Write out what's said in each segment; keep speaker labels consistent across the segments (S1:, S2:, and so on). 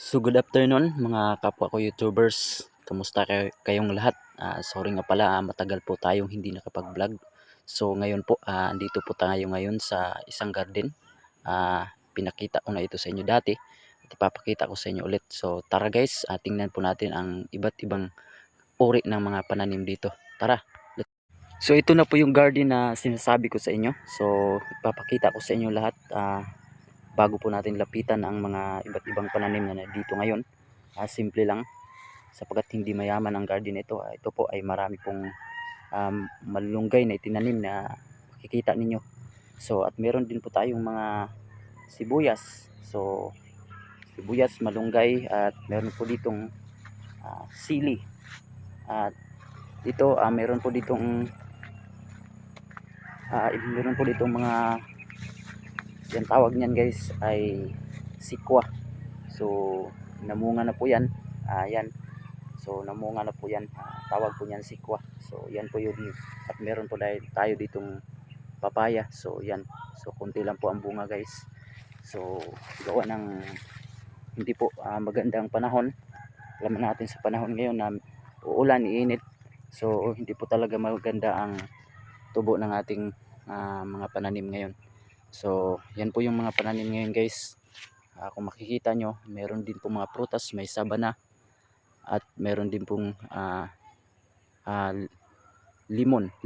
S1: So good afternoon mga kapwa ko YouTubers. Kamusta kayong lahat? Sorry nga pala, matagal po tayong hindi nakapag-vlog. So ngayon po, andito po tayo ngayon sa isang garden. Pinakita ko na ito sa inyo dati at ipapakita ko sa inyo ulit. So tara guys, tingnan po natin ang iba't ibang uri ng mga pananim dito. Tara! So ito na po yung garden na sinasabi ko sa inyo. So ipapakita ko sa inyo lahat bago po natin lapitan ang mga iba't ibang pananim na dito ngayon. Simple lang sapagkat hindi mayaman ang garden ito. Ito po ay marami pong malunggay na itinanim na makikita ninyo. So at meron din po tayong mga sibuyas. So sibuyas, malunggay at meron po ditong sili. At dito meron po ditong mga yan tawag niyan guys ay sikwa. So namunga na po yan. Yan. So namunga na po yan. Tawag po niyan sikwa. So yan po yun. At meron po tayo ditong papaya. So yan. So konti lang po ang bunga guys. So gawa ng hindi po magandang panahon. Alam natin sa panahon ngayon na uulan, iinit. So hindi po talaga maganda ang tubo ng ating mga pananim ngayon. So yan po yung mga pananim ngayon guys. Kung makikita nyo, meron din po mga prutas, may sabana at meron din pong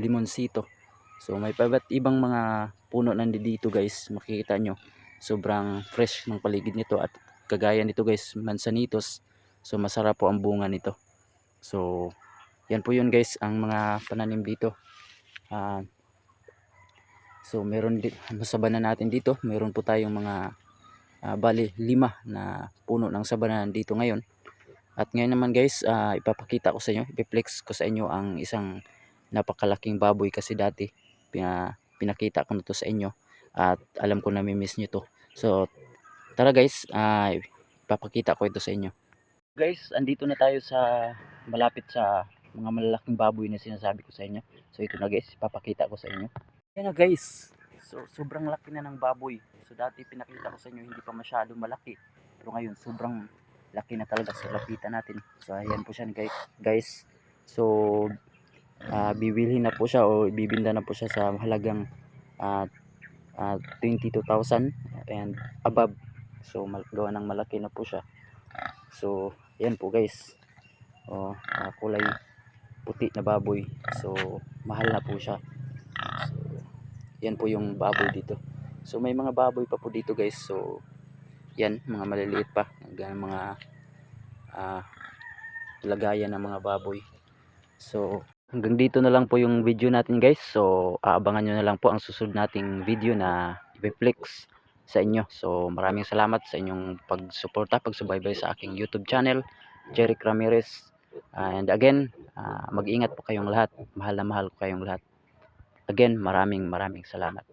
S1: limonsito. So may iba't ibang mga puno nandito guys, makikita nyo. Sobrang fresh ng paligid nito at kagaya nito guys, mansanitos. So masarap po ang bunga nito. So yan po yun guys, ang mga pananim dito. So meron din sa sabana natin dito, meron po tayong mga bali 5 na puno ng sabana dito ngayon. At ngayon naman guys, ipapakita ko sa inyo, ipiplex ko sa inyo ang isang napakalaking baboy kasi dati pinakita ko na to sa inyo at alam ko na mi-miss nyo to. So tara guys, ipapakita ko ito sa inyo. Guys, andito na tayo sa malapit sa mga malalaking baboy na sinasabi ko sa inyo. So ito na guys, ipapakita ko sa inyo. Yan na guys. So sobrang laki na ng baboy. So dati pinakita ko sa inyo hindi pa masyado malaki. Pero ngayon sobrang laki na talaga. So lapitan natin. So ayan po siya guys. So bibilhin na po siya o bibinda na po siya sa halagang 22,000 and above. So gawa ng malaki na po siya. So yan po guys. Kulay puti na baboy. So mahal na po siya. Yan po yung baboy dito. So may mga baboy pa po dito guys. So yan, mga maliliit pa. Mga lagayan ng mga baboy. So hanggang dito na lang po yung video natin guys. So aabangan nyo na lang po ang susunod nating video na i-flex sa inyo. So maraming salamat sa inyong pagsuporta, pagsubaybay sa aking YouTube channel, Jeric Ramirez. And again, mag-ingat po kayong lahat. Mahal na mahal ko kayong lahat. Again, maraming salamat.